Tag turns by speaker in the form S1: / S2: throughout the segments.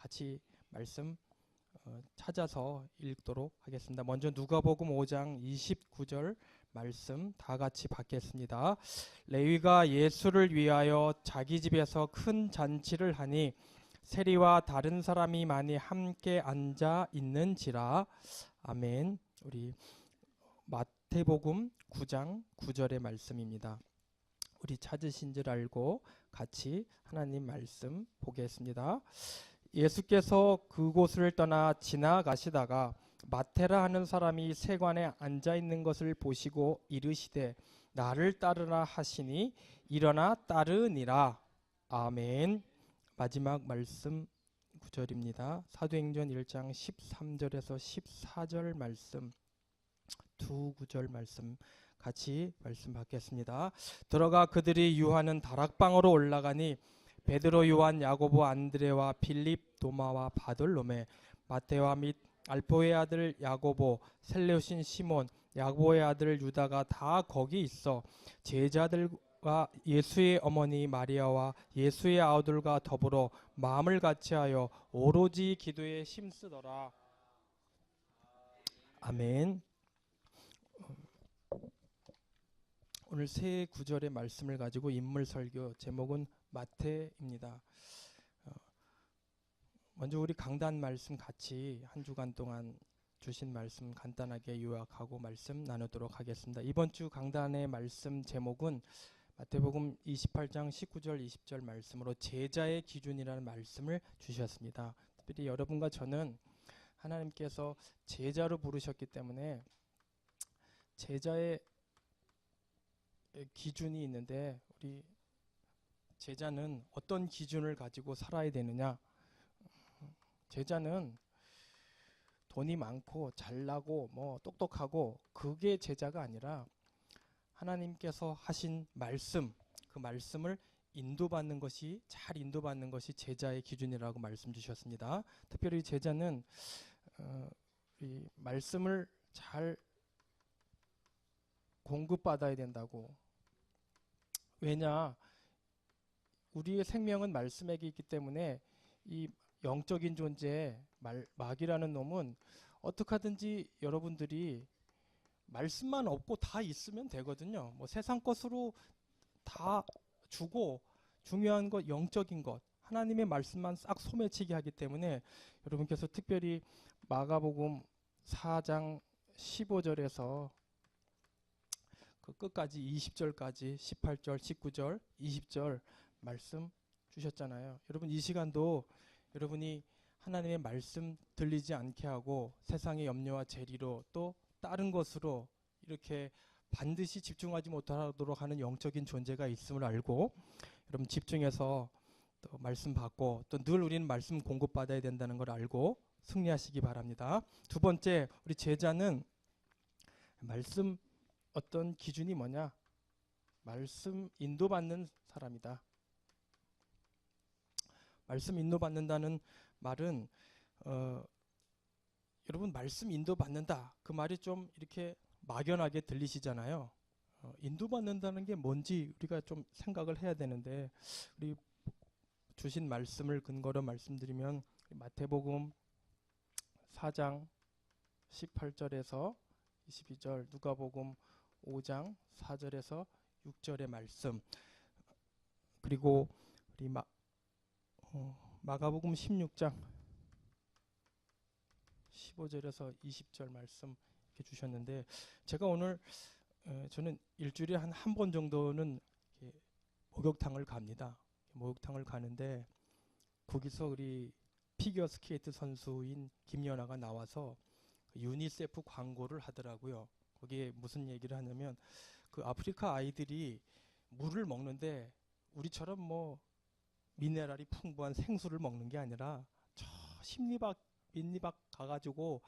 S1: 같이 말씀 찾아서 읽도록 하겠습니다. 먼저 누가복음 5장 29절 말씀 다 같이 받겠습니다. 레위가 예수를 위하여 자기 집에서 큰 잔치를 하니 세리와 다른 사람이 많이 함께 앉아 있는지라. 아멘. 우리 마태복음 9장 9절의 말씀입니다. 우리 찾으신 줄 알고 같이 하나님 말씀 보겠습니다. 예수께서 그곳을 떠나 지나가시다가 마테라 하는 사람이 세관에 앉아 있는 것을 보시고 이르시되 나를 따르라 하시니 일어나 따르니라. 아멘. 마지막 말씀 9절입니다. 사도행전 1장 13절에서 14절 말씀, 두 구절 말씀 같이 말씀 받겠습니다. 들어가 그들이 유하는 다락방으로 올라가니 베드로, 요한, 야고보, 안드레와 빌립, 도마와 바돌로메, 마테와 및 알포의 아들 야고보, 셀레우신 시몬, 야고보의 아들 유다가 다 거기 있어 제자들과 예수의 어머니 마리아와 예수의 아우들과 더불어 마음을 같이하여 오로지 기도에 힘쓰더라. 아멘. 오늘 세 구절의 말씀을 가지고 인물 설교, 제목은 마태입니다. 먼저 우리 강단 말씀 같이 한 주간 동안 주신 말씀 간단하게 요약하고 말씀 나누도록 하겠습니다. 이번 주 강단의 말씀 제목은 마태복음 28장 19절 20절 말씀으로 제자의 기준이라는 말씀을 주셨습니다. 특별히 여러분과 저는 하나님께서 제자로 부르셨기 때문에 제자의 기준이 있는데, 우리 제자는 어떤 기준을 가지고 살아야 되느냐? 제자는 돈이 많고 잘나고 똑똑하고 그게 제자가 아니라 하나님께서 하신 말씀, 그 말씀을 인도받는 것이, 잘 인도받는 것이 제자의 기준이라고 말씀 주셨습니다. 특별히 제자는 이 말씀을 잘 공급받아야 된다고. 왜냐? 우리의 생명은 말씀에게 있기 때문에 이 영적인 존재 마귀라는 놈은 어떻게 하든지 여러분들이 말씀만 없고 다 있으면 되거든요. 세상 것으로 다 주고 중요한 것, 영적인 것, 하나님의 말씀만 싹 소매치게 하기 때문에 여러분께서 특별히 마가복음 4장 15절에서 그 끝까지 20절까지 18절, 19절, 20절 말씀 주셨잖아요. 여러분 이 시간도 여러분이 하나님의 말씀 들리지 않게 하고 세상의 염려와 재리로 또 다른 것으로 이렇게 반드시 집중하지 못하도록 하는 영적인 존재가 있음을 알고 여러분 집중해서 또 말씀 받고 또 늘 우리는 말씀 공급받아야 된다는 걸 알고 승리하시기 바랍니다. 두 번째, 우리 제자는 말씀 어떤 기준이 뭐냐? 말씀 인도받는 사람이다. 말씀 인도받는다는 말은 여러분 말씀 인도받는다, 그 말이 좀 이렇게 막연하게 들리시잖아요. 인도받는다는 게 뭔지 우리가 좀 생각을 해야 되는데, 우리 주신 말씀을 근거로 말씀드리면 마태복음 4장 18절에서 22절, 누가복음 5장 4절에서 6절의 말씀, 그리고 우리 마가복음 16장 15절에서 20절 말씀 이렇게 주셨는데, 제가 오늘 저는 일주일에 한 번 정도는 목욕탕을 갑니다. 목욕탕을 가는데 거기서 우리 피겨스케이트 선수인 김연아가 나와서 유니세프 광고를 하더라고요. 거기에 무슨 얘기를 하냐면 그 아프리카 아이들이 물을 먹는데 우리처럼 미네랄이 풍부한 생수를 먹는 게 아니라 저 십리박 민리박 가가지고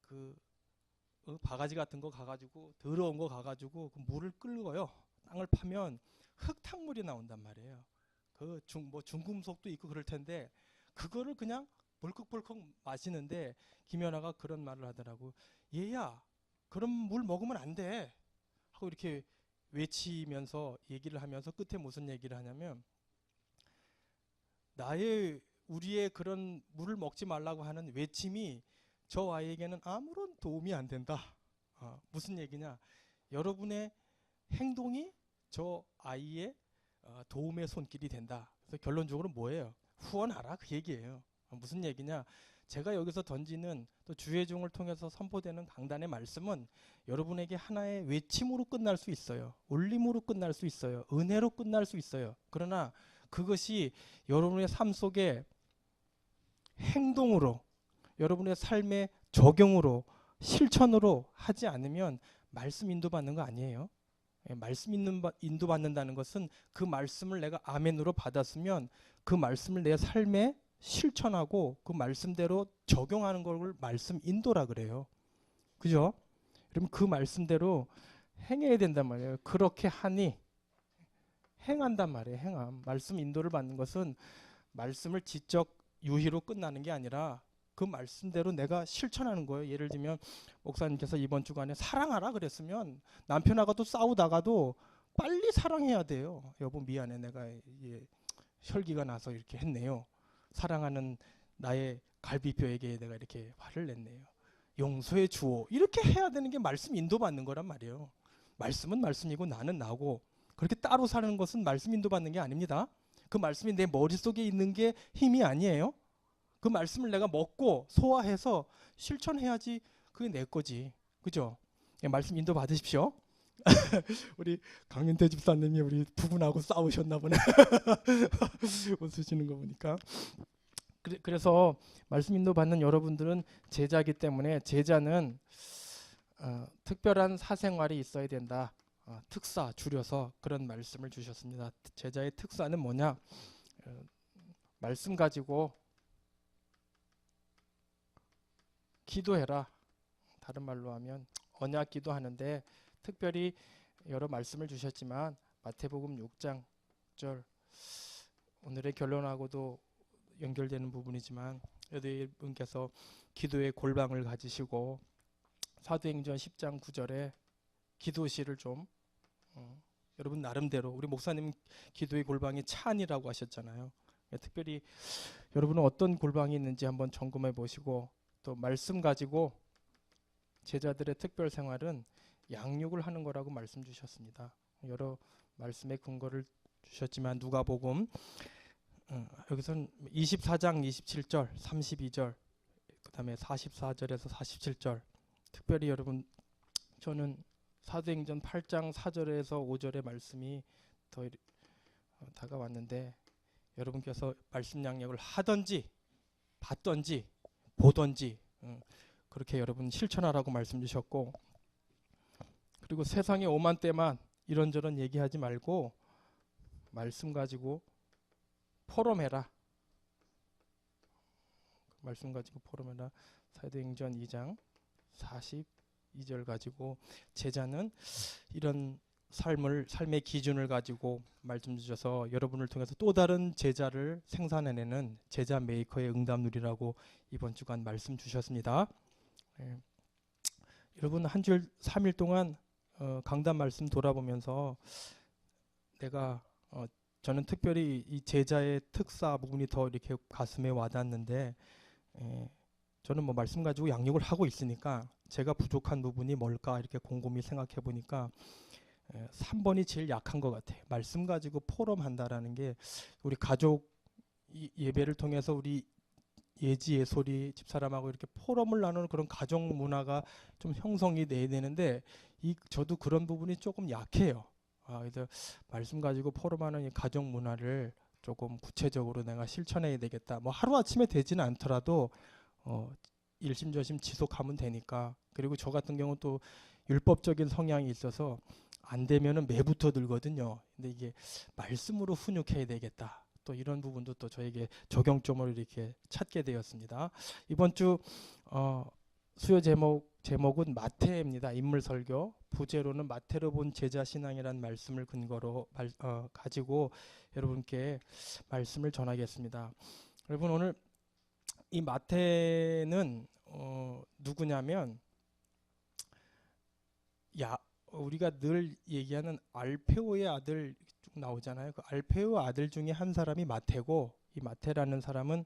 S1: 그 바가지 같은 거 가가지고 더러운 거 가가지고 그 물을 끓여요. 땅을 파면 흙탕물이 나온단 말이에요. 그 중금속도 있고 그럴 텐데 그거를 그냥 벌컥벌컥 마시는데 김연아가 그런 말을 하더라고. 얘야, 그런 물 먹으면 안 돼 하고 이렇게 외치면서 얘기를 하면서 끝에 무슨 얘기를 하냐면, 나의 우리의 그런 물을 먹지 말라고 하는 외침이 저 아이에게는 아무런 도움이 안 된다. 무슨 얘기냐? 여러분의 행동이 저 아이의 도움의 손길이 된다. 그래서 결론적으로 뭐예요? 후원하라 그 얘기예요. 무슨 얘기냐? 제가 여기서 던지는 또 주회종을 통해서 선포되는 강단의 말씀은 여러분에게 하나의 외침으로 끝날 수 있어요. 울림으로 끝날 수 있어요. 은혜로 끝날 수 있어요. 그러나 그것이 여러분의 삶 속에 행동으로, 여러분의 삶의 적용으로, 실천으로 하지 않으면 말씀 인도받는 거 아니에요. 말씀 인도받는다는 것은 그 말씀을 내가 아멘으로 받았으면 그 말씀을 내 삶에 실천하고 그 말씀대로 적용하는 걸 말씀 인도라 그래요. 그죠? 그럼 그 말씀대로 행해야 된단 말이에요. 그렇게 하니 행한단 말이에요. 행함. 말씀 인도를 받는 것은 말씀을 지적 유희로 끝나는 게 아니라 그 말씀대로 내가 실천하는 거예요. 예를 들면 목사님께서 이번 주간에 사랑하라 그랬으면 남편하고도 싸우다가도 빨리 사랑해야 돼요. 여보 미안해, 내가 혈기가 나서 이렇게 했네요. 사랑하는 나의 갈비뼈에게 내가 이렇게 화를 냈네요. 용서해 주오. 이렇게 해야 되는 게 말씀 인도받는 거란 말이에요. 말씀은 말씀이고 나는 나고, 그렇게 따로 사는 것은 말씀 인도받는 게 아닙니다. 그 말씀이 내 머릿속에 있는 게 힘이 아니에요. 그 말씀을 내가 먹고 소화해서 실천해야지 그게 내 거지. 그죠? 말씀 인도 받으십시오. 우리 강윤태 집사님이 우리 부부하고 싸우셨나 보네. 웃으시는 거 보니까. 그래서 말씀 인도 받는 여러분들은 제자이기 때문에 제자는 특별한 사생활이 있어야 된다. 특사 줄여서 그런 말씀을 주셨습니다. 제자의 특사는 뭐냐? 말씀 가지고 기도해라. 다른 말로 하면 언약 기도하는데 특별히 여러 말씀을 주셨지만 마태복음 6장 6절 오늘의 결론하고도 연결되는 부분이지만 여러분께서 기도의 골방을 가지시고 사도행전 10장 9절에 기도실을 좀 여러분 나름대로, 우리 목사님 기도의 골방이 차 안이라고 하셨잖아요. 특별히 여러분은 어떤 골방이 있는지 한번 점검해 보시고, 또 말씀 가지고 제자들의 특별 생활은 양육을 하는 거라고 말씀 주셨습니다. 여러 말씀의 근거를 주셨지만 누가복음 여기서는 24장 27절 32절 그 다음에 44절에서 47절, 특별히 여러분 저는 사도행전 8장 4절에서 5절의 말씀이 더 다가왔는데, 여러분께서 말씀 양육을 하든지 받든지 보든지 그렇게 여러분 실천하라고 말씀 주셨고, 그리고 세상에 오만 때만 이런저런 얘기하지 말고 말씀 가지고 포럼해라. 말씀 가지고 포럼해라. 사도행전 2장 42절 가지고 제자는 이런 삶의 기준을 가지고 말씀 주셔서 여러분을 통해서 또 다른 제자를 생산해내는 제자 메이커의 응답누리라고 이번 주간 말씀 주셨습니다. 여러분 한 주 3일 동안 강단 말씀 돌아보면서 내가 저는 특별히 이 제자의 특사 부분이 더 이렇게 가슴에 와닿는데, 저는 뭐 말씀 가지고 양육을 하고 있으니까 제가 부족한 부분이 뭘까 이렇게 곰곰이 생각해 보니까 3번이 제일 약한 것 같아요. 말씀 가지고 포럼한다라는 게, 우리 가족 예배를 통해서 우리 예지 예솔이 집사람하고 이렇게 포럼을 나누는 그런 가족 문화가 좀 형성이 돼야 되는데 저도 그런 부분이 조금 약해요. 그래서 말씀 가지고 포럼하는 이 가족 문화를 조금 구체적으로 내가 실천해야 되겠다. 뭐 하루아침에 되지는 않더라도 일심저심 지속하면 되니까. 그리고 저 같은 경우는 또 율법적인 성향이 있어서 안 되면은 매부터 들거든요. 근데 이게 말씀으로 훈육해야 되겠다. 또 이런 부분도 또 저에게 적용점을 이렇게 찾게 되었습니다. 이번 주 수요 제목은 마태입니다. 인물 설교. 부제로는 마태로 본 제자 신앙이라는 말씀을 근거로 가지고 여러분께 말씀을 전하겠습니다. 여러분 오늘 이 마태는 누구냐면 우리가 늘 얘기하는 알페오의 아들 쭉 나오잖아요. 그 알페오 아들 중에 한 사람이 마태고, 이 마태라는 사람은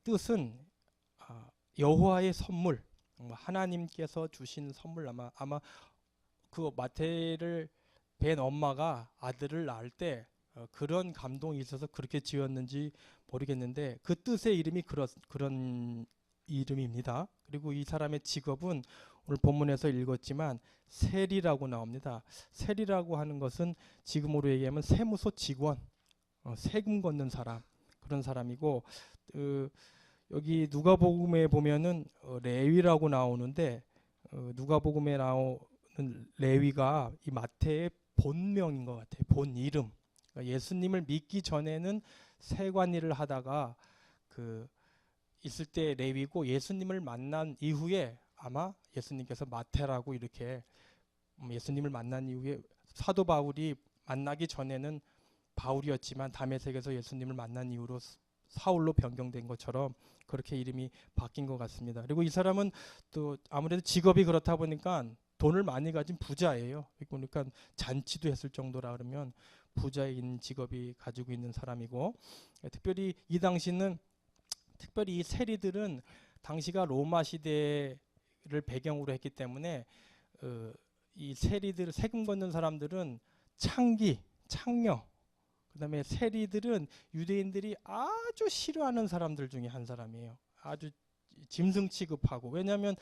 S1: 뜻은 여호와의 선물, 하나님께서 주신 선물. 아마 그 마태를 뵌 엄마가 아들을 낳을 때 그런 감동이 있어서 그렇게 지었는지 모르겠는데 그 뜻의 이름이 그런 이름입니다. 그리고 이 사람의 직업은 오늘 본문에서 읽었지만 세리라고 나옵니다. 세리라고 하는 것은 지금으로 얘기하면 세무서 직원, 세금 걷는 사람, 그런 사람이고, 여기 누가복음에 보면은 레위라고 나오는데 누가복음에 나오는 레위가 이 마태의 본명인 것 같아요. 본 이름. 그러니까 예수님을 믿기 전에는 세관 일을 하다가 있을 때 레위고, 예수님을 만난 이후에 아마 예수님께서 마태라고 이렇게, 예수님을 만난 이후에 사도 바울이 만나기 전에는 바울이었지만 다메섹에서 예수님을 만난 이후로 사울로 변경된 것처럼 그렇게 이름이 바뀐 것 같습니다. 그리고 이 사람은 또 아무래도 직업이 그렇다 보니까 돈을 많이 가진 부자예요. 그러니까 잔치도 했을 정도라 그러면 부자인 직업이 가지고 있는 사람이고, 특별히 이 당시는, 특별히 이 세리들은 당시가 로마 시대를 배경으로 했기 때문에 이 세리들, 세금 걷는 사람들은 창녀, 그다음에 세리들은 유대인들이 아주 싫어하는 사람들 중에 한 사람이에요. 아주 짐승 취급하고. 왜냐하면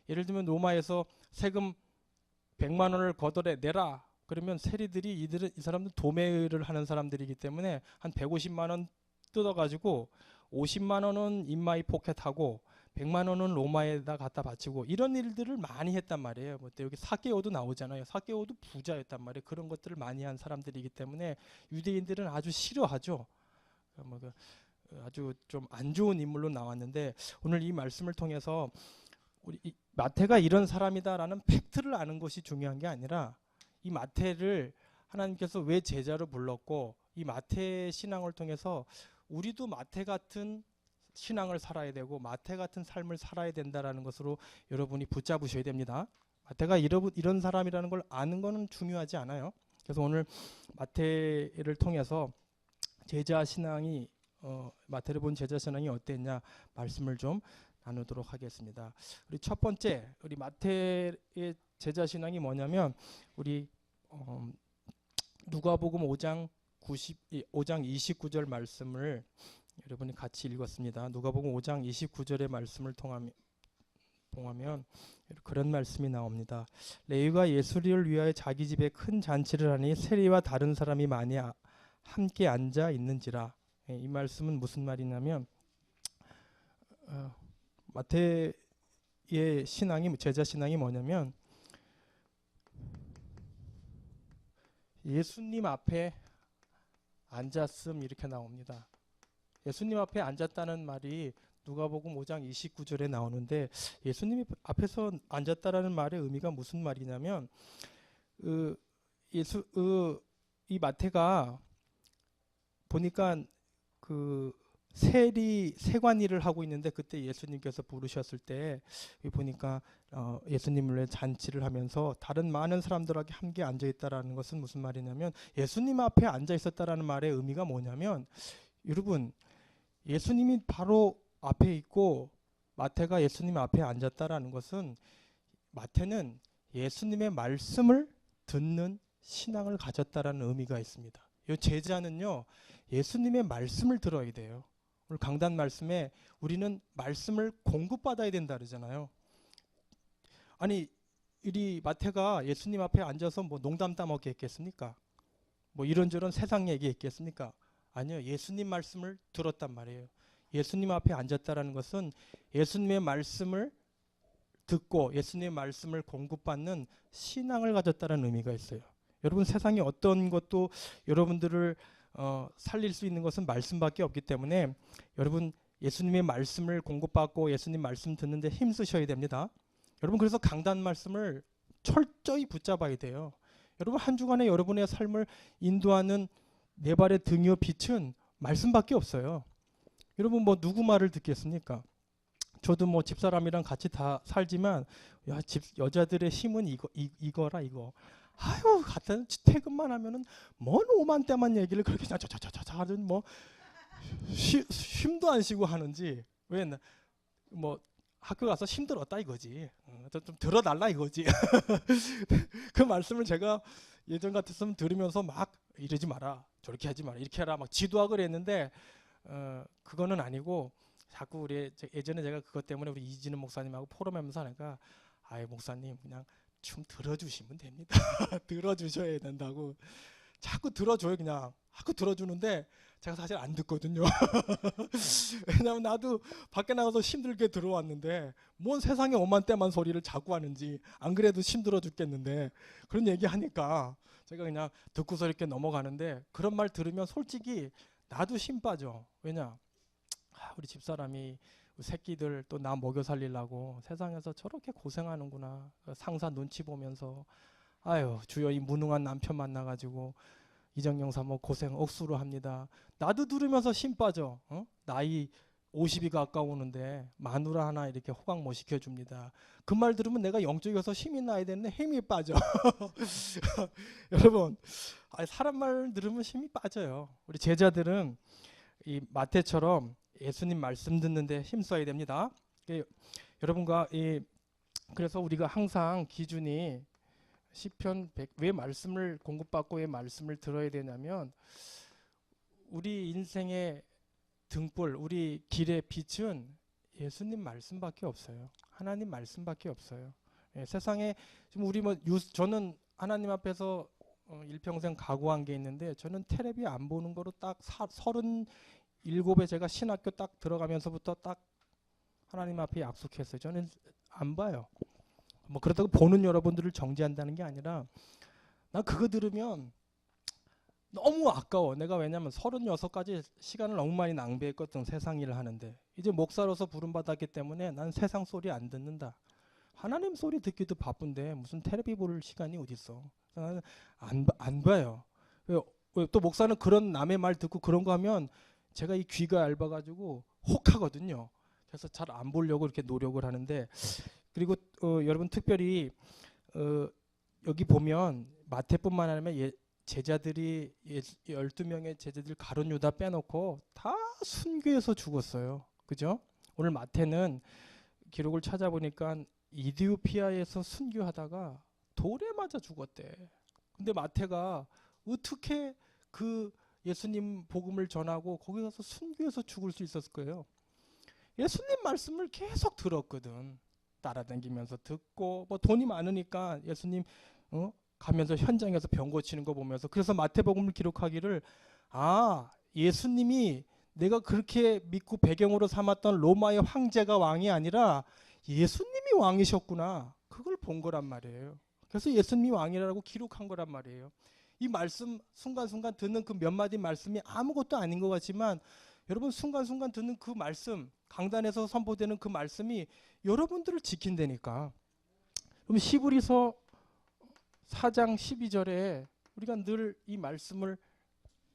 S1: 예를 들면 로마에서 세금 100만 원을 걷어내 내라 그러면 세리들이 이 사람들 도매를 하는 사람들이기 때문에 한 150만 원 뜯어가지고 50만 원은 인마이 포켓하고 100만 원은 로마에다 갖다 바치고, 이런 일들을 많이 했단 말이에요. 여기 사개오도 나오잖아요. 사개오도 부자였단 말이에요. 그런 것들을 많이 한 사람들이기 때문에 유대인들은 아주 싫어하죠. 아주 좀 안 좋은 인물로 나왔는데, 오늘 이 말씀을 통해서 우리 마태가 이런 사람이다라는 팩트를 아는 것이 중요한 게 아니라, 이 마태를 하나님께서 왜 제자로 불렀고, 이 마태의 신앙을 통해서 우리도 마태 같은 신앙을 살아야 되고 마태 같은 삶을 살아야 된다라는 것으로 여러분이 붙잡으셔야 됩니다. 마태가 이런 사람이라는 걸 아는 거는 중요하지 않아요. 그래서 오늘 마태를 통해서 제자 신앙이, 마태를 본 제자 신앙이 어땠냐 말씀을 좀 나누도록 하겠습니다. 우리 첫 번째, 우리 마태의 제자 신앙이 뭐냐면, 우리 누가복음 5장 29절 말씀을 여러분이 같이 읽었습니다. 누가복음 5장 29절의 말씀을 봉하면 그런 말씀이 나옵니다. 레위가 예수를 위하여 자기 집에 큰 잔치를 하니 세리와 다른 사람이 많이 함께 앉아 있는지라. 이 말씀은 무슨 말이냐면, 마태의 신앙이, 제자 신앙이 뭐냐면, 예수님 앞에 앉았음 이렇게 나옵니다. 예수님 앞에 앉았다는 말이 누가복음 5장 29절에 나오는데, 예수님 앞에서 앉았다라는 말의 의미가 무슨 말이냐면, 이 마태가 보니까 세관 일을 하고 있는데, 그때 예수님께서 부르셨을 때 보니까 예수님을 잔치를 하면서 다른 많은 사람들하고 함께 앉아 있다라는 것은 무슨 말이냐면, 예수님 앞에 앉아 있었다라는 말의 의미가 뭐냐면, 여러분, 예수님이 바로 앞에 있고 마태가 예수님 앞에 앉았다라는 것은, 마태는 예수님의 말씀을 듣는 신앙을 가졌다라는 의미가 있습니다. 이 제자는요, 예수님의 말씀을 들어야 돼요. 오늘 강단 말씀에 우리는 말씀을 공급받아야 된다 그러잖아요. 아니, 이 마태가 예수님 앞에 앉아서 뭐 농담 따먹게 했겠습니까? 뭐 이런저런 세상 얘기 했겠습니까? 아니요. 예수님 말씀을 들었단 말이에요. 예수님 앞에 앉았다라는 것은 예수님의 말씀을 듣고 예수님의 말씀을 공급받는 신앙을 가졌다는 의미가 있어요. 여러분, 세상에 어떤 것도 여러분들을 살릴 수 있는 것은 말씀밖에 없기 때문에, 여러분 예수님의 말씀을 공급받고 예수님 말씀 듣는데 힘쓰셔야 됩니다. 여러분, 그래서 강단 말씀을 철저히 붙잡아야 돼요. 여러분, 한 주간에 여러분의 삶을 인도하는 내 발의 등이요 빛은 말씀밖에 없어요. 여러분, 뭐 누구 말을 듣겠습니까? 저도 뭐 집사람이랑 같이 다 살지만, 여자들의 힘은 이거라 이거. 갖다 퇴근만 하면은 뭔 오만 때만 얘기를 그렇게 자자자자자 하든, 뭐 쉼도 안 쉬고 하는지 왜 뭐 학교 가서 힘들었다 이거지. 좀 들어달라 이거지. 그 말씀을 제가 예전 같았으면 들으면서 막 이러지 마라, 저렇게 하지 마라, 이렇게 해라 막 지도하고 그랬는데 그거는 아니고 자꾸 우리 예전에 제가 그것 때문에 우리 이진우 목사님하고 포럼하면서 하니까 아이 목사님 그냥 좀 들어주시면 됩니다. 들어주셔야 된다고 자꾸 들어줘요. 그냥 자꾸 들어주는데 제가 사실 안 듣거든요. 왜냐면 나도 밖에 나가서 힘들게 들어왔는데 뭔 세상에 오만 때만 소리를 자꾸 하는지, 안 그래도 힘들어 죽겠는데 그런 얘기 하니까 제가 그냥 듣고서 이렇게 넘어가는데, 그런 말 들으면 솔직히 나도 힘 빠져. 왜냐, 우리 집사람이 새끼들 또 나 먹여 살리려고 세상에서 저렇게 고생하는구나, 상사 눈치 보면서 아유 주여 이 무능한 남편 만나가지고 이정영 사모 고생 억수로 합니다. 나도 들으면서 힘 빠져. 나이 50이 가까우는데 마누라 하나 이렇게 호강 못 시켜줍니다. 그 말 들으면 내가 영적이어서 힘이 나야 되는데 힘이 빠져. 여러분, 사람 말 들으면 힘이 빠져요. 우리 제자들은 이 마태처럼 예수님 말씀 듣는데 힘써야 됩니다. 여러분과 그래서 우리가 항상 기준이 시편 100, 왜 말씀을 공급받고 왜 말씀을 들어야 되냐면, 우리 인생의 등불, 우리 길의 빛은 예수님 말씀밖에 없어요. 하나님 말씀밖에 없어요. 세상에 지금 우리 저는 하나님 앞에서 일평생 각오한 게 있는데, 저는 텔레비 안 보는 거로 딱 37에 제가 신학교 딱 들어가면서부터 딱 하나님 앞에 약속했어요. 저는 안 봐요. 뭐 그렇다고 보는 여러분들을 정죄한다는 게 아니라, 난 그거 들으면 너무 아까워. 내가 왜냐면 36까지 시간을 너무 많이 낭비했거든, 세상 일을 하는데. 이제 목사로서 부름받았기 때문에 난 세상 소리 안 듣는다. 하나님 소리 듣기도 바쁜데 무슨 텔레비 볼 시간이 어딨어. 나는 안 봐요. 또 목사는 그런 남의 말 듣고 그런 거 하면 제가 이 귀가 얇아가지고 혹하거든요. 그래서 잘 안 보려고 이렇게 노력을 하는데, 그리고 여러분 특별히 여기 보면 마태뿐만 아니라 제자들이 12명의 제자들 가룟 유다 빼놓고 다 순교해서 죽었어요. 그죠? 오늘 마태는 기록을 찾아보니까 이디오피아에서 순교하다가 돌에 맞아 죽었대. 근데 마태가 어떻게 그 예수님 복음을 전하고 거기 가서 순교해서 죽을 수 있었을 거예요? 예수님 말씀을 계속 들었거든. 따라다니면서 듣고, 뭐 돈이 많으니까 예수님 가면서 현장에서 병 고치는 거 보면서, 그래서 마태복음을 기록하기를, 예수님이 내가 그렇게 믿고 배경으로 삼았던 로마의 황제가 왕이 아니라 예수님이 왕이셨구나, 그걸 본 거란 말이에요. 그래서 예수님이 왕이라고 기록한 거란 말이에요. 이 말씀 순간순간 듣는 그 몇 마디 말씀이 아무것도 아닌 것 같지만, 여러분 순간순간 듣는 그 말씀, 강단에서 선포되는 그 말씀이 여러분들을 지킨다니까. 그럼 히브리서 4장 12절에 우리가 늘 이 말씀을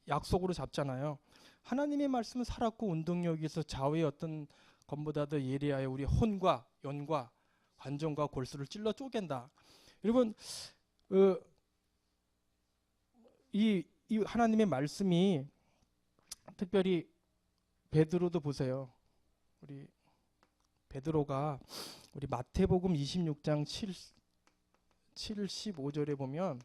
S1: 약속으로 잡잖아요. 하나님의 말씀은 살았고 운동력이 있어 좌우의 어떤 것보다도 예리하여 우리 혼과 연과 관정과 골수를 찔러 쪼갠다. 여러분 이 하나님의 말씀이, 특별히 베드로도 보세요. 우리 베드로가 우리 마태복음 26장 75절에 보면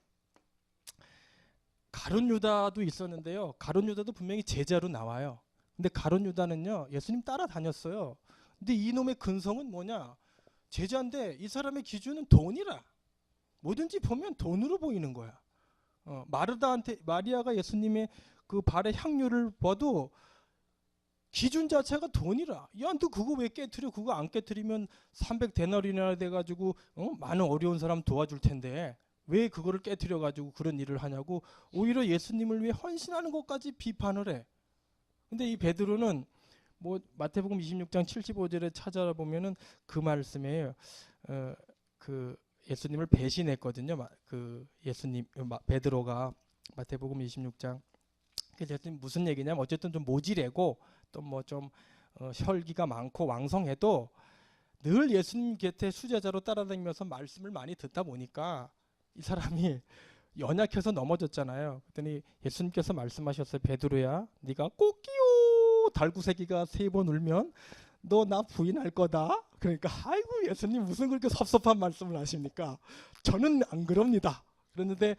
S1: 가룟 유다도 있었는데요. 가룟 유다도 분명히 제자로 나와요. 근데 가룟 유다는요, 예수님 따라다녔어요. 근데 이놈의 근성은 뭐냐? 제자인데 이 사람의 기준은 돈이라. 뭐든지 보면 돈으로 보이는 거야. 마리아가 예수님의 그 발의 향유를 봐도 기준 자체가 돈이라. 야, 너 그거 왜 깨트려? 그거 안 깨트리면 300데나리나 돼가지고 많은 어려운 사람 도와줄 텐데 왜 그거를 깨트려 가지고 그런 일을 하냐고, 오히려 예수님을 위해 헌신하는 것까지 비판을 해. 근데 이 베드로는 뭐 마태복음 26장 75절에 찾아보면은 그 말씀에 그 예수님을 배신했거든요. 그 예수님 베드로가 마태복음 26장. 그래서 무슨 얘기냐면, 어쨌든 좀 모지래고 또 뭐 좀 혈기가 많고 왕성해도 늘 예수님 곁에 수제자로 따라다니면서 말씀을 많이 듣다 보니까 이 사람이 연약해서 넘어졌잖아요. 그랬더니 예수님께서 말씀하셨어요. 베드로야, 네가 꼭 끼요 달구새끼가 3번 울면 너 나 부인할 거다. 그러니까 아이고 예수님 무슨 그렇게 섭섭한 말씀을 하십니까? 저는 안 그럽니다. 그랬는데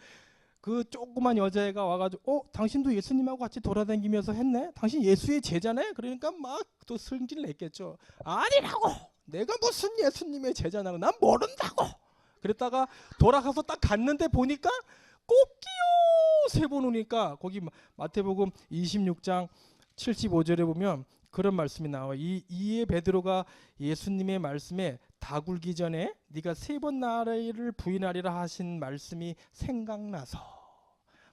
S1: 그 조그만 여자애가 와가지고 당신도 예수님하고 같이 돌아다니면서 했네? 당신 예수의 제자네? 그러니까 막 또 승질 냈겠죠. 아니라고! 내가 무슨 예수님의 제자냐고 난 모른다고! 그랬다가 돌아가서 딱 갔는데 보니까 꼭지요 3번 오니까 거기 마태복음 26장 75절에 보면 그런 말씀이 나와. 이에 베드로가 예수님의 말씀에 다 굴기 전에 네가 3번 나를 부인하리라 하신 말씀이 생각나서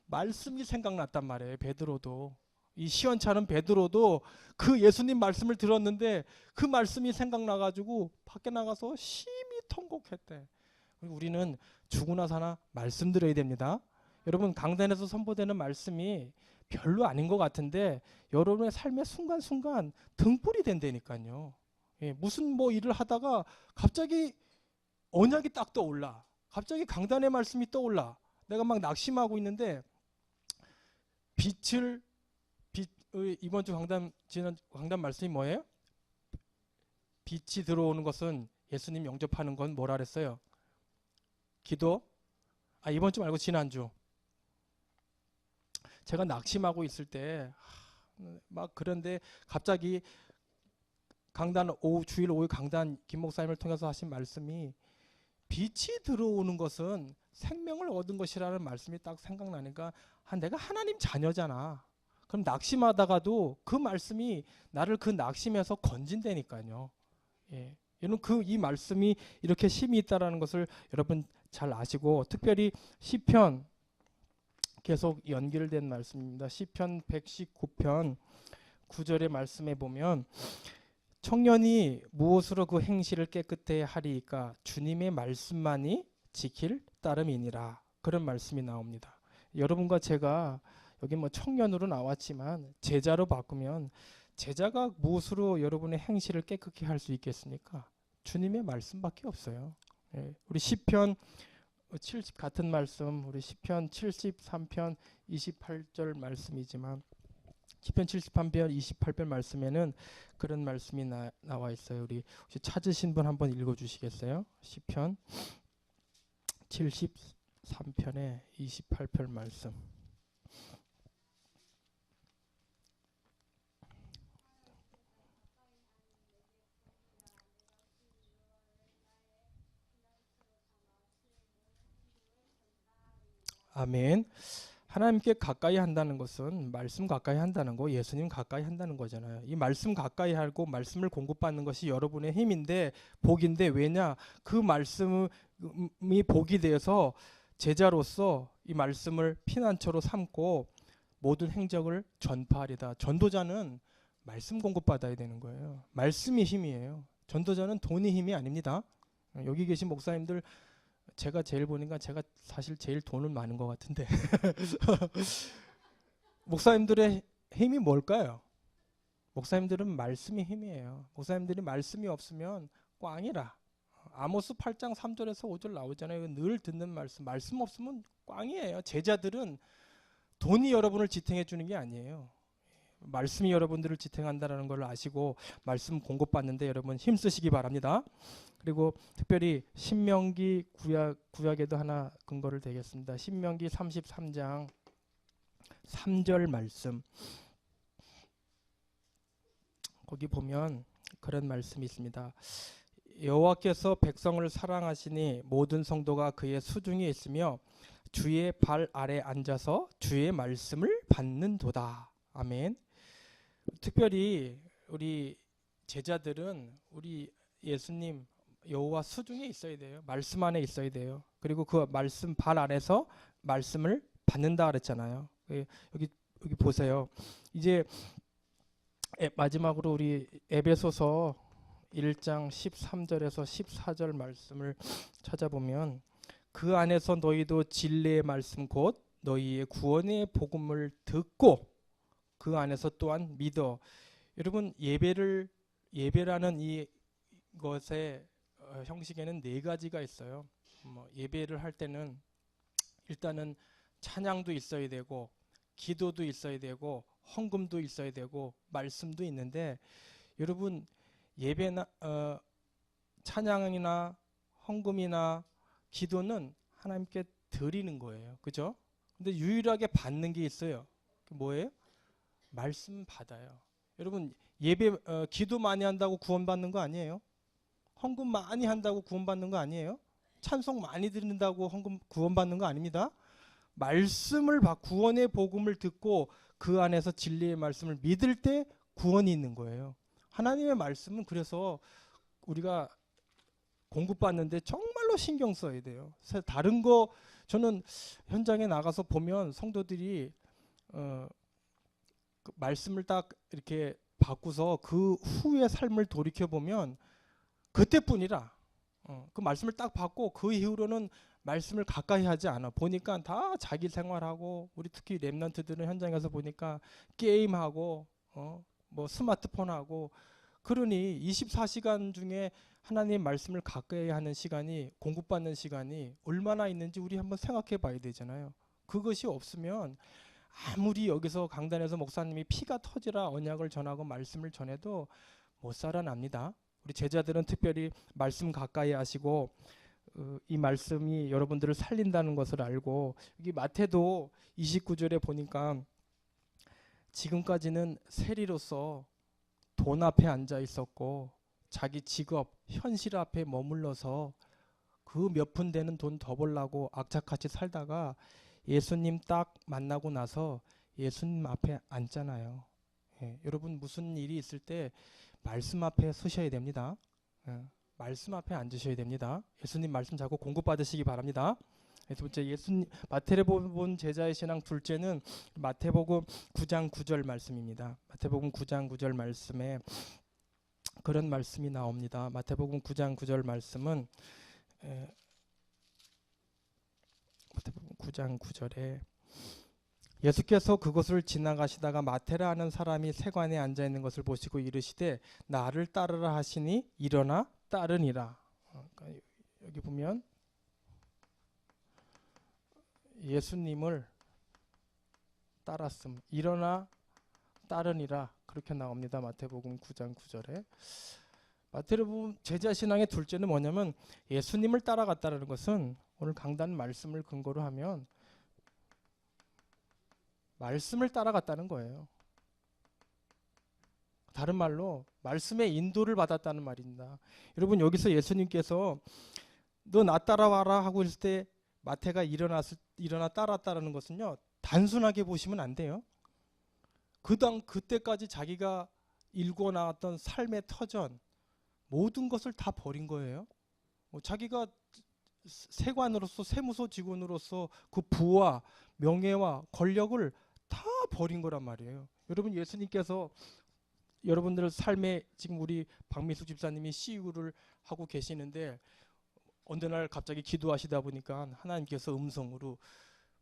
S1: 말씀이 생각났단 말이에요. 베드로도 이 시원찮은 베드로도 그 예수님 말씀을 들었는데 그 말씀이 생각나가지고 밖에 나가서 심히 통곡했대. 우리는 죽으나 사나 말씀 들어야 됩니다. 여러분 강단에서 선포되는 말씀이 별로 아닌 것 같은데 여러분의 삶의 순간순간 등불이 된다니까요. 예, 무슨 뭐 일을 하다가 갑자기 언약이 딱 떠올라. 갑자기 강단의 말씀이 떠올라. 내가 막 낙심하고 있는데 이번 주 지난 강단 말씀이 뭐예요? 빛이 들어오는 것은 예수님 영접하는 건 뭐라 그랬어요? 기도? 이번 주 말고 지난주. 제가 낙심하고 있을 때 막 그런데 갑자기 강단 주일 5일 강단 김 목사님을 통해서 하신 말씀이 빛이 들어오는 것은 생명을 얻은 것이라는 말씀이 딱 생각나니까 내가 하나님 자녀잖아. 그럼 낙심하다가도 그 말씀이 나를 그 낙심에서 건진다니까요. 예. 여러분 이 말씀이 이렇게 힘이 있다라는 것을 여러분 잘 아시고 특별히 시편 계속 연결된 말씀입니다. 시편 119편 9절의 말씀에 보면 청년이 무엇으로 그 행실을 깨끗해 하리이까 주님의 말씀만이 지킬 따름이니라. 그런 말씀이 나옵니다. 여러분과 제가 여기 뭐 청년으로 나왔지만 제자로 바꾸면 제자가 무엇으로 여러분의 행실을 깨끗게 할 수 있겠습니까? 주님의 말씀밖에 없어요. 예, 우리 시편 70 같은 말씀, 우리 시편 73편 28절 말씀이지만 시편 73편 28편 말씀에는 그런 말씀이 나와 있어요. 우리 혹시 찾으신 분 한번 읽어주시겠어요? 시편 73편의 28편 말씀. 아멘. 하나님께 가까이 한다는 것은 말씀 가까이 한다는 거, 예수님 가까이 한다는 거잖아요. 이 말씀 가까이 하고 말씀을 공급받는 것이 여러분의 힘인데 복인데 왜냐? 그 말씀이 복이 되어서 제자로서 이 말씀을 피난처로 삼고 모든 행적을 전파하리다. 전도자는 말씀 공급받아야 되는 거예요. 말씀이 힘이에요. 전도자는 돈이 힘이 아닙니다. 여기 계신 목사님들 제가 제일 보니까 제가 사실 제일 돈은 많은 것 같은데 목사님들의 힘이 뭘까요? 목사님들은 말씀이 힘이에요. 목사님들이 말씀이 없으면 꽝이라. 아모스 8장 3절에서 5절 나오잖아요. 늘 듣는 말씀 없으면 꽝이에요. 제자들은 돈이 여러분을 지탱해 주는 게 아니에요. 말씀이 여러분들을 지탱한다는 걸 아시고 말씀 공급받는데 여러분 힘쓰시기 바랍니다. 그리고 특별히 신명기 구약에도 하나 근거를 대겠습니다. 신명기 33장 3절 말씀. 거기 보면 그런 말씀이 있습니다. 여호와께서 백성을 사랑하시니 모든 성도가 그의 수중에 있으며 주의 발 아래 앉아서 주의 말씀을 받는도다. 아멘. 특별히 우리 제자들은 우리 예수님 여호와 수중에 있어야 돼요. 말씀 안에 있어야 돼요. 그리고 그 말씀 발 안에서 말씀을 받는다 그랬잖아요. 여기 보세요. 이제 마지막으로 우리 에베소서 1장 13절에서 14절 말씀을 찾아보면 그 안에서 너희도 진리의 말씀 곧 너희의 구원의 복음을 듣고 그 안에서 또한 믿어. 여러분 예배라는 이것의 형식에는 4가지가 있어요. 예배를 할 때는 일단은 찬양도 있어야 되고 기도도 있어야 되고 헌금도 있어야 되고 말씀도 있는데 여러분 예배나 찬양이나 헌금이나 기도는 하나님께 드리는 거예요. 그죠? 근데 유일하게 받는 게 있어요. 뭐예요? 말씀 받아요. 여러분 기도 많이 한다고 구원받는 거 아니에요? 헌금 많이 한다고 구원받는 거 아니에요? 찬송 많이 드린다고 헌금 구원받는 거 아닙니다. 말씀을 구원의 복음을 듣고 그 안에서 진리의 말씀을 믿을 때 구원이 있는 거예요. 하나님의 말씀은 그래서 우리가 공급받는데 정말로 신경 써야 돼요. 다른 거 저는 현장에 나가서 보면 성도들이 그 말씀을 딱 이렇게 받고서 그 후의 삶을 돌이켜 보면 그때뿐이라 그 말씀을 딱 받고 그 이후로는 말씀을 가까이 하지 않아. 보니까 다 자기 생활하고 우리 특히 랩런트들은 현장에서 보니까 게임하고 뭐 스마트폰하고 그러니 24시간 중에 하나님의 말씀을 가까이 하는 시간이 공급받는 시간이 얼마나 있는지 우리 한번 생각해 봐야 되잖아요. 그것이 없으면 아무리 여기서 강단에서 목사님이 피가 터지라 언약을 전하고 말씀을 전해도 못 살아납니다. 우리 제자들은 특별히 말씀 가까이 하시고 이 말씀이 여러분들을 살린다는 것을 알고 여기 마태도 29절에 보니까 지금까지는 세리로서 돈 앞에 앉아 있었고 자기 직업, 현실 앞에 머물러서 그 몇 푼 되는 돈 더 벌라고 악착같이 살다가 예수님 딱 만나고 나서 예수님 앞에 앉잖아요. 예, 여러분 무슨 일이 있을 때 말씀 앞에 서셔야 됩니다. 예, 말씀 앞에 앉으셔야 됩니다. 예수님 말씀 자꾸 공급받으시기 바랍니다. 두 번째 마태복음 제자의 신앙 둘째는 마태복음 9장 9절 말씀입니다. 마태복음 9장 9절 말씀에 그런 말씀이 나옵니다. 마태복음 9장 9절 말씀은 마태복음 9장 9절에 예수께서 그곳을 지나가시다가 마테라 하는 사람이 세관에 앉아 있는 것을 보시고 이르시되 나를 따르라 하시니 일어나 따르니라. 그러니까 여기 보면 예수님을 따랐음. 일어나 따르니라. 그렇게 나옵니다. 마태복음 9장 9절에. 마태복음 제자신앙의 둘째는 뭐냐면 예수님을 따라갔다는 것은 오늘 강단 말씀을 근거로 하면 말씀을 따라갔다는 거예요. 다른 말로 말씀의 인도를 받았다는 말입니다. 여러분 여기서 예수님께서 너 나 따라와라 하고 있을 때 마태가 일어나 따랐다는 것은요. 단순하게 보시면 안 돼요. 그때까지 자기가 일궈 나왔던 삶의 터전 모든 것을 다 버린 거예요. 자기가 세관으로서 세무서 직원으로서 그 부와 명예와 권력을 다 버린 거란 말이에요. 여러분 예수님께서 여러분들 삶에 지금 우리 박미숙 집사님이 CU를 하고 계시는데 어느 날 갑자기 기도하시다 보니까 하나님께서 음성으로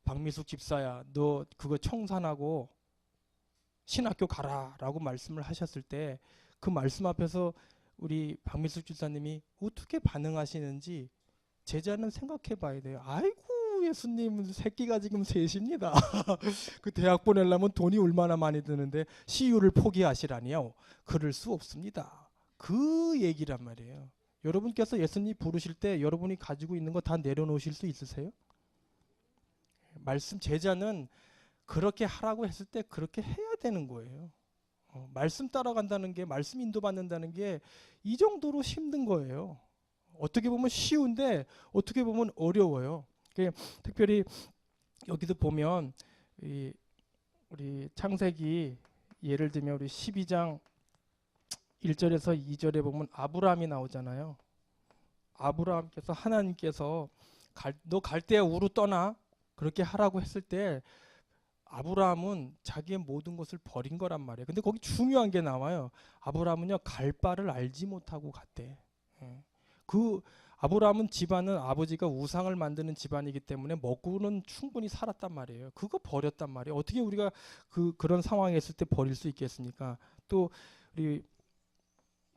S1: 박미숙 집사야 너 그거 청산하고 신학교 가라 라고 말씀을 하셨을 때 그 말씀 앞에서 우리 박미숙 집사님이 어떻게 반응하시는지 제자는 생각해 봐야 돼요. 아이고 예수님 새끼가 지금 셋입니다. 그 대학 보내려면 돈이 얼마나 많이 드는데 CU를 포기하시라니요. 그럴 수 없습니다. 그 얘기란 말이에요. 여러분께서 예수님 부르실 때 여러분이 가지고 있는 거 다 내려놓으실 수 있으세요? 말씀 제자는 그렇게 하라고 했을 때 그렇게 해야 되는 거예요. 말씀 따라간다는 게 말씀 인도받는다는 게 이 정도로 힘든 거예요. 어떻게 보면 쉬운데 어떻게 보면 어려워요. 특별히 여기도 보면 우리 창세기 예를 들면 우리 12장 1절에서 2절에 보면 아브라함이 나오잖아요. 아브라함께서 하나님께서 너 갈대아 우로 떠나 그렇게 하라고 했을 때 아브라함은 자기의 모든 것을 버린 거란 말이에요. 근데 거기 중요한 게 나와요. 아브라함은요 갈 바를 알지 못하고 갔대. 그 아브라함은 집안은 아버지가 우상을 만드는 집안이기 때문에 먹고는 충분히 살았단 말이에요. 그거 버렸단 말이에요. 어떻게 우리가 그런 상황에 있을 때 버릴 수 있겠습니까? 또 우리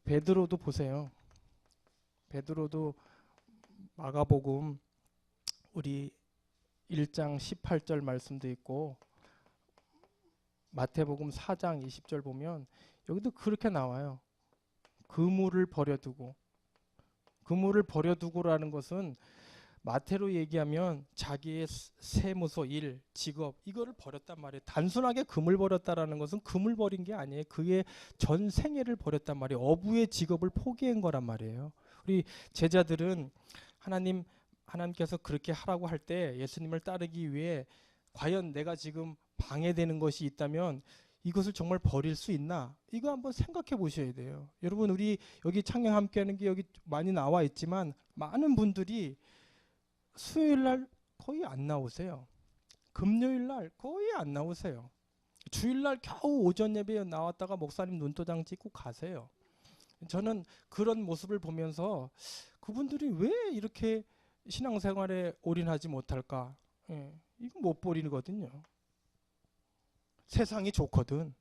S1: 베드로도 보세요. 베드로도 마가복음 우리 1장 18절 말씀도 있고 마태복음 4장 20절 보면 여기도 그렇게 나와요. 그물을 버려두고. 그물을 버려두고라는 것은 마태로 얘기하면 자기의 세무서, 일, 직업 이거를 버렸단 말이에요. 단순하게 금을 버렸다라는 것은 금을 버린 게 아니에요. 그의 전 생애를 버렸단 말이에요. 어부의 직업을 포기한 거란 말이에요. 우리 제자들은 하나님께서 그렇게 하라고 할 때 예수님을 따르기 위해 과연 내가 지금 방해되는 것이 있다면 이것을 정말 버릴 수 있나? 이거 한번 생각해 보셔야 돼요. 여러분, 우리 여기 창녕 함께하는 게 여기 많이 나와 있지만 많은 분들이 수요일 날 거의 안 나오세요. 금요일 날 거의 안 나오세요. 주일 날 겨우 오전 예배에 나왔다가 목사님 눈도장 찍고 가세요. 저는 그런 모습을 보면서 그분들이 왜 이렇게 신앙생활에 올인하지 못할까? 이거 못 버리거든요. 세상이 좋거든.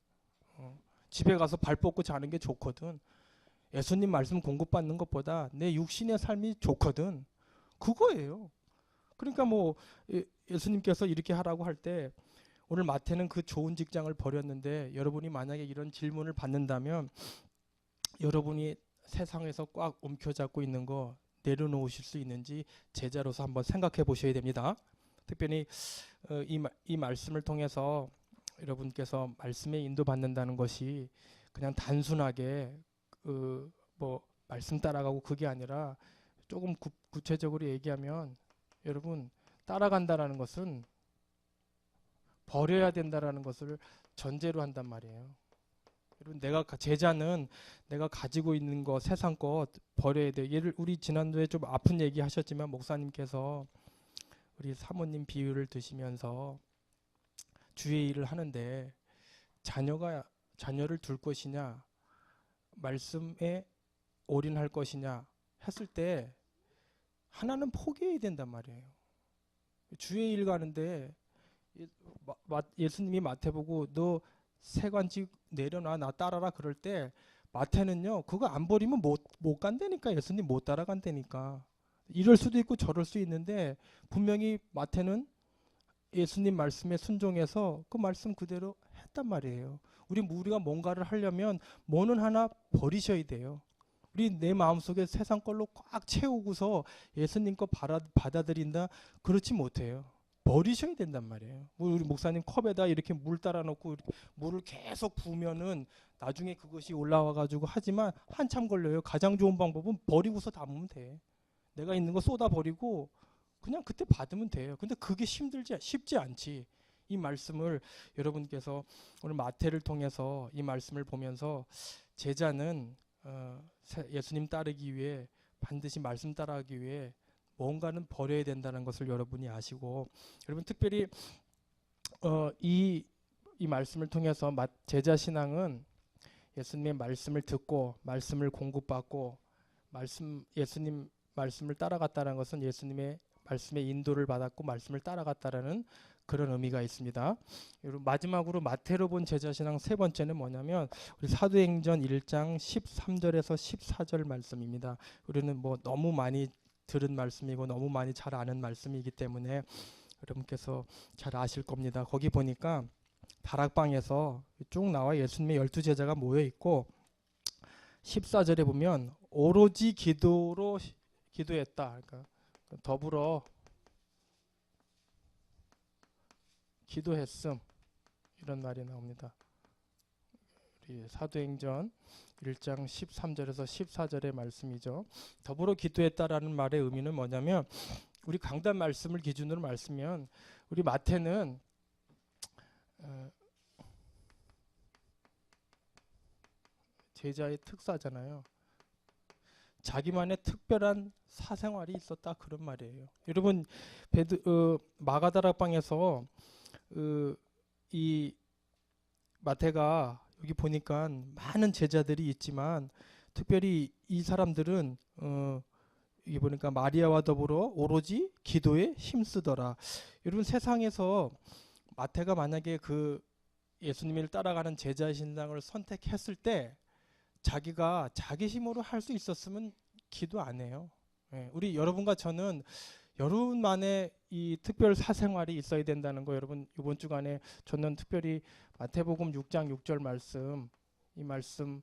S1: 집에 가서 발 뻗고 자는 게 좋거든. 예수님 말씀 공급받는 것보다 내 육신의 삶이 좋거든. 그거예요. 그러니까 뭐 예수님께서 이렇게 하라고 할 때 오늘 마태는 그 좋은 직장을 버렸는데 여러분이 만약에 이런 질문을 받는다면 여러분이 세상에서 꽉 움켜잡고 있는 거 내려놓으실 수 있는지 제자로서 한번 생각해 보셔야 됩니다. 특별히 이 말씀을 통해서 여러분께서 말씀에 인도받는다는 것이 그냥 단순하게 뭐 말씀 따라가고 그게 아니라 조금 구체적으로 얘기하면 여러분 따라간다라는 것은 버려야 된다라는 것을 전제로 한단 말이에요. 여러분 제자는 내가 가지고 있는 거 세상 거 버려야 돼. 우리 지난주에 좀 아픈 얘기 하셨지만 목사님께서 우리 사모님 비유를 드시면서 주의 일을 하는데 자녀를 둘 것이냐 말씀에 올인할 것이냐 했을 때 하나는 포기해야 된단 말이에요. 주의 일 가는데 예수님이 마태 보고 너 세관직 내려놔 나 따라라 그럴 때 마태는요 그거 안 버리면 못 간다니까. 예수님 못 따라간다니까. 이럴 수도 있고 저럴 수 있는데 분명히 마태는 예수님 말씀에 순종해서 그 말씀 그대로 했단 말이에요. 우리가 뭔가를 하려면 뭐는 하나 버리셔야 돼요. 우리 내 마음속에 세상 걸로 꽉 채우고서 예수님 거 받아들인다 그렇지 못해요. 버리셔야 된단 말이에요. 우리 목사님 컵에다 이렇게 물 따라 놓고 물을 계속 부으면은 나중에 그것이 올라와 가지고 하지만 한참 걸려요. 가장 좋은 방법은 버리고서 담으면 돼. 내가 있는 거 쏟아 버리고 그냥 그때 받으면 돼요. 근데 그게 쉽지 않지. 이 말씀을 여러분께서 오늘 마태를 통해서 이 말씀을 보면서 제자는 예수님 따르기 위해 반드시 말씀 따라하기 위해 뭔가는 버려야 된다는 것을 여러분이 아시고 여러분 특별히 이 말씀을 통해서 제자 신앙은 예수님의 말씀을 듣고 말씀을 공급받고 예수님 말씀을 따라갔다는 것은 예수님의 말씀의 인도를 받았고 말씀을 따라갔다라는 그런 의미가 있습니다. 여러분 마지막으로 마태로 본 제자신앙 세 번째는 뭐냐면 우리 사도행전 1장 13절에서 14절 말씀입니다. 우리는 뭐 너무 많이 들은 말씀이고 너무 많이 잘 아는 말씀이기 때문에 여러분께서 잘 아실 겁니다. 거기 보니까 다락방에서 쭉 나와 예수님의 12제자가 모여 있고 14절에 보면 오로지 기도로 기도했다. 그러니까 더불어 기도했음 이런 말이 나옵니다. 우리 사도행전 1장 13절에서 14절의 말씀이죠. 더불어 기도했다라는 말의 의미는 뭐냐면 우리 강단 말씀을 기준으로 말씀면 우리 마태는 제자의 특사잖아요. 자기만의 특별한 사생활이 있었다 그런 말이에요. 여러분 마가다락방에서 이 마태가 여기 보니까 많은 제자들이 있지만 특별히 이 사람들은 여기 보니까 마리아와 더불어 오로지 기도에 힘쓰더라. 여러분 세상에서 마태가 만약에 그 예수님을 따라가는 제자 신앙을 선택했을 때 자기가 자기 힘으로 할 수 있었으면 기도 안 해요. 우리 여러분과 저는 여러분만의 이 특별 사생활이 있어야 된다는 거 여러분 이번 주간에 저는 특별히 마태복음 6장 6절 말씀 이 말씀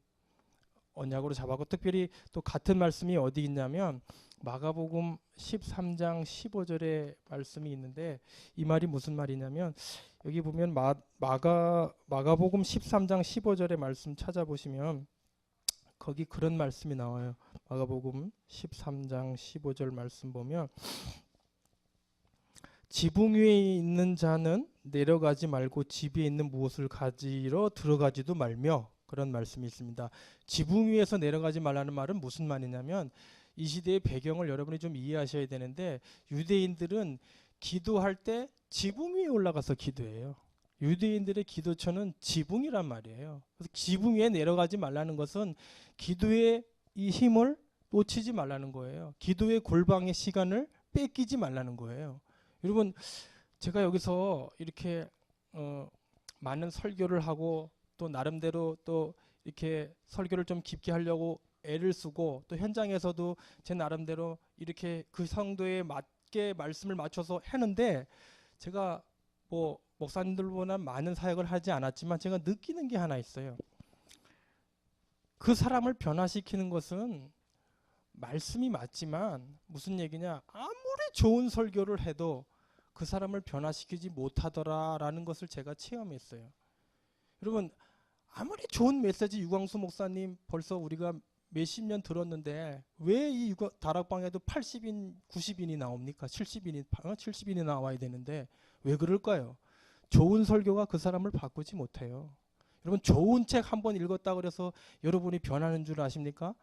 S1: 언약으로 잡았고 특별히 또 같은 말씀이 어디 있냐면 마가복음 13장 15절에 말씀이 있는데 이 말이 무슨 말이냐면 여기 보면 마가복음 13장 15절의 말씀 찾아보시면 거기 그런 말씀이 나와요. 마가복음 13장 15절 말씀 보면 지붕 위에 있는 자는 내려가지 말고 집 위에 있는 무엇을 가지러 들어가지도 말며 그런 말씀이 있습니다. 지붕 위에서 내려가지 말라는 말은 무슨 말이냐면 이 시대의 배경을 여러분이 좀 이해하셔야 되는데 유대인들은 기도할 때 지붕 위에 올라가서 기도해요. 유대인들의 기도처는 지붕이란 말이에요. 그래서 지붕 위에 내려가지 말라는 것은 기도의 이 힘을 놓치지 말라는 거예요. 기도의 골방의 시간을 뺏기지 말라는 거예요. 여러분 제가 여기서 이렇게 많은 설교를 하고 또 나름대로 또 이렇게 설교를 좀 깊게 하려고 애를 쓰고 또 현장에서도 제 나름대로 이렇게 그 성도에 맞게 말씀을 맞춰서 했는데 제가 뭐 목사님들보다 많은 사역을 하지 않았지만 제가 느끼는 게 하나 있어요. 그 사람을 변화시키는 것은 말씀이 맞지만 무슨 얘기냐 아무리 좋은 설교를 해도 그 사람을 변화시키지 못하더라라는 것을 제가 체험했어요. 여러분 아무리 좋은 메시지 유광수 목사님 벌써 우리가 몇십 년 들었는데 왜 이 다락방에도 80인 90인이 나옵니까? 70인이 나와야 되는데 왜 그럴까요? 좋은 설교가 그 사람을 바꾸지 못해요. 여러분 좋은 책 한 번 읽었다 그래서 여러분이 변하는 줄 아십니까?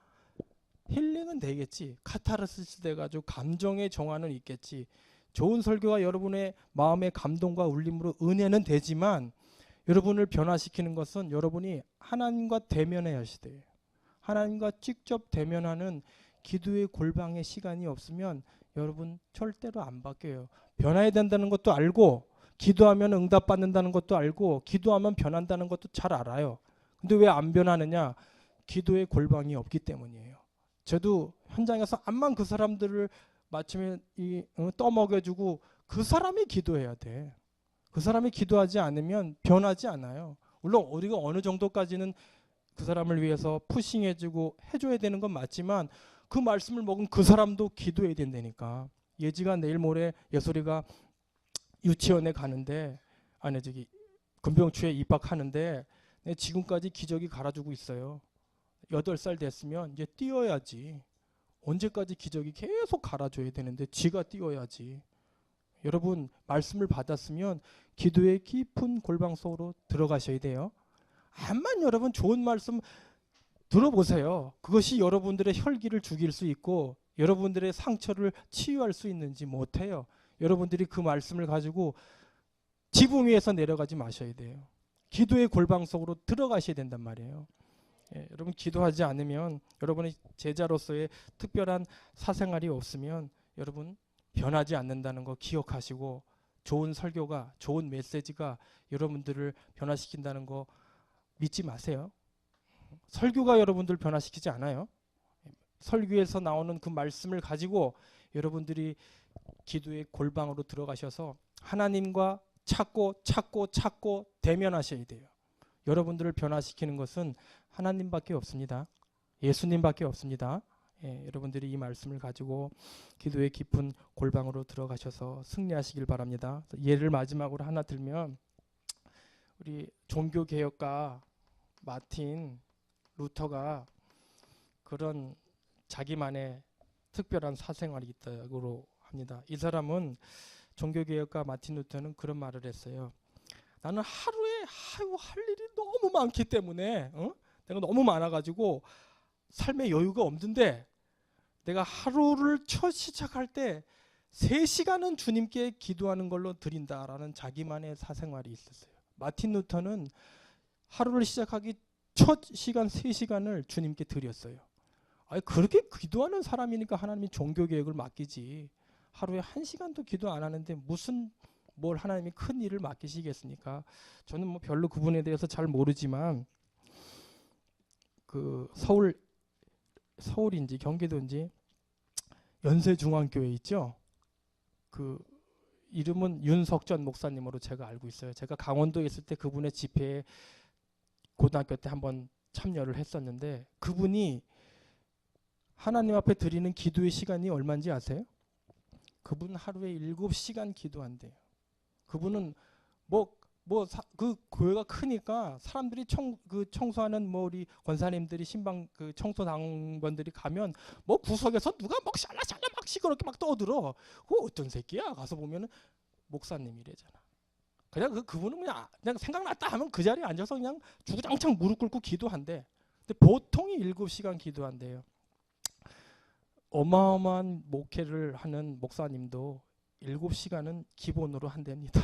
S1: 힐링은 되겠지. 카타르시스 돼가지고 감정의 정화는 있겠지. 좋은 설교가 여러분의 마음의 감동과 울림으로 은혜는 되지만 여러분을 변화시키는 것은 여러분이 하나님과 대면해야 할 시대예요. 하나님과 직접 대면하는 기도의 골방의 시간이 없으면 여러분 절대로 안 바뀌어요. 변화해야 된다는 것도 알고 기도하면 응답받는다는 것도 알고 기도하면 변한다는 것도 잘 알아요. 근데 왜 안 변하느냐? 기도의 골방이 없기 때문이에요. 저도 현장에서 암만 그 사람들을 마침에 떠먹여주고 그 사람이 기도해야 돼. 그 사람이 기도하지 않으면 변하지 않아요. 물론 우리가 어느 정도까지는 그 사람을 위해서 푸싱해주고 해줘야 되는 건 맞지만 그 말씀을 먹은 그 사람도 기도해야 된다니까. 예지가 내일 모레 예솔이가 유치원에 가는데 금병추에 입학하는데 지금까지 기저귀 갈아주고 있어요. 8살 됐으면 이제 뛰어야지. 언제까지 기저귀 계속 갈아줘야 되는데 지가 뛰어야지. 여러분 말씀을 받았으면 기도의 깊은 골방 속으로 들어가셔야 돼요. 암만 여러분 좋은 말씀 들어보세요. 그것이 여러분들의 혈기를 죽일 수 있고 여러분들의 상처를 치유할 수 있는지 못해요. 여러분들이 그 말씀을 가지고 지붕 위에서 내려가지 마셔야 돼요. 기도의 골방 속으로 들어가셔야 된단 말이에요. 여러분 기도하지 않으면 여러분의 제자로서의 특별한 사생활이 없으면 여러분 변하지 않는다는 거 기억하시고 좋은 설교가 좋은 메시지가 여러분들을 변화시킨다는 거 믿지 마세요. 설교가 여러분들 변화시키지 않아요. 설교에서 나오는 그 말씀을 가지고 여러분들이 기도의 골방으로 들어가셔서 하나님과 찾고 대면하셔야 돼요. 여러분들을 변화시키는 것은 하나님밖에 없습니다. 예수님밖에 없습니다. 여러분들이 이 말씀을 가지고 기도의 깊은 골방으로 들어가셔서 승리하시길 바랍니다. 예를 마지막으로 하나 들면 우리 종교개혁가 마틴 루터가 그런 자기만의 특별한 사생활이 있다고 합니다. 이 사람은 종교개혁가 마틴 루터는 그런 말을 했어요. 나는 하루에 할 일이 너무 많기 때문에 내가 너무 많아가지고 삶의 여유가 없는데 내가 하루를 첫 시작할 때 3시간은 주님께 기도하는 걸로 드린다라는 자기만의 사생활이 있었어요. 마틴 루터는 하루를 시작하기 첫 시간 3시간을 주님께 드렸어요. 그렇게 기도하는 사람이니까 하나님이 종교개혁을 맡기지. 하루에 1시간도 기도 안 하는데 뭘 하나님이 큰 일을 맡기시겠습니까? 저는 뭐 별로 그분에 대해서 잘 모르지만 그 서울인지 경기도인지 연세중앙교회 있죠? 그 이름은 윤석전 목사님으로 제가 알고 있어요. 제가 강원도에 있을 때 그분의 집회에 고등학교 때 한번 참여를 했었는데, 그분이 하나님 앞에 드리는 기도의 시간이 얼마인지 아세요? 그분 하루에 7시간 기도한대요. 그분은 그 교회가 크니까 사람들이 청소하는 우리 권사님들이 신방 그 청소 당번들이 가면 구석에서 누가 샬라샬라 막 시끄럽게 막 떠들어. 어떤 새끼야? 가서 보면은 목사님이래잖아. 그냥 그분은 그냥 생각났다 하면 그 자리에 앉아서 그냥 주구장창 무릎 꿇고 기도한대. 근데 보통이 7시간 기도한대요. 어마어마한 목회를 하는 목사님도 7시간은 기본으로 한답니다.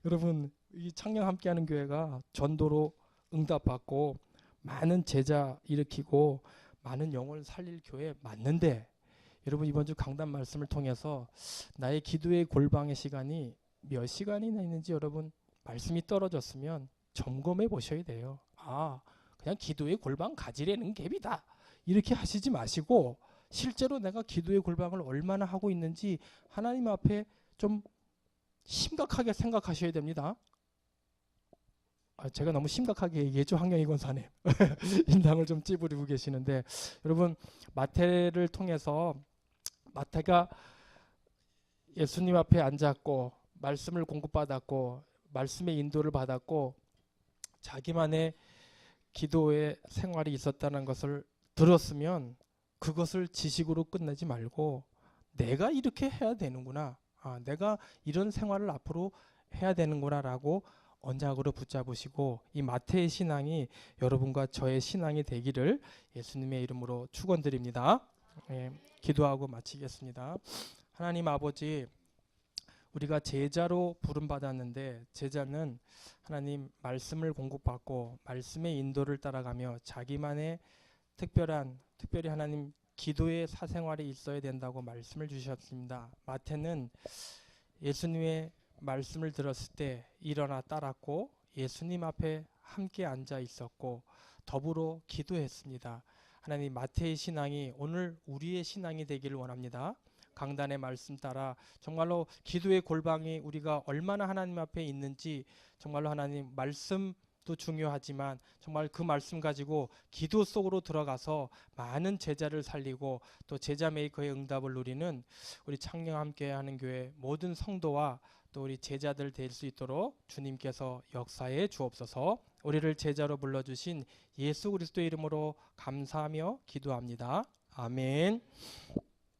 S1: 여러분, 이 창녕 함께하는 교회가 전도로 응답받고 많은 제자 일으키고 많은 영혼을 살릴 교회 맞는데, 여러분 이번 주 강단 말씀을 통해서 나의 기도의 골방의 시간이 몇 시간이나 있는지 여러분 말씀이 떨어졌으면 점검해 보셔야 돼요. 그냥 기도의 골방 가지려는 갭이다, 이렇게 하시지 마시고 실제로 내가 기도의 골방을 얼마나 하고 있는지 하나님 앞에 좀 심각하게 생각하셔야 됩니다. 제가 너무 심각하게 얘기했죠, 황영희 권사님. 인당을 좀 찌푸리고 계시는데, 여러분 마태를 통해서 마태가 예수님 앞에 앉았고 말씀을 공급받았고 말씀의 인도를 받았고 자기만의 기도의 생활이 있었다는 것을 들었으면 그것을 지식으로 끝내지 말고 내가 이렇게 해야 되는구나, 내가 이런 생활을 앞으로 해야 되는구나 라고 언약으로 붙잡으시고 이 마태의 신앙이 여러분과 저의 신앙이 되기를 예수님의 이름으로 축원드립니다. 기도하고 마치겠습니다. 하나님 아버지, 우리가 제자로 부름받았는데 제자는 하나님 말씀을 공급받고 말씀의 인도를 따라가며 자기만의 특별히 하나님 기도의 사생활이 있어야 된다고 말씀을 주셨습니다. 마태는 예수님의 말씀을 들었을 때 일어나 따랐고 예수님 앞에 함께 앉아 있었고 더불어 기도했습니다. 하나님, 마태의 신앙이 오늘 우리의 신앙이 되기를 원합니다. 강단의 말씀 따라 정말로 기도의 골방이 우리가 얼마나 하나님 앞에 있는지, 정말로 하나님 말씀도 중요하지만 정말 그 말씀 가지고 기도 속으로 들어가서 많은 제자를 살리고 또 제자 메이커의 응답을 누리는 우리 창녕 함께하는 교회 모든 성도와 또 우리 제자들 될 수 있도록 주님께서 역사해 주옵소서. 우리를 제자로 불러주신 예수 그리스도의 이름으로 감사하며 기도합니다. 아멘.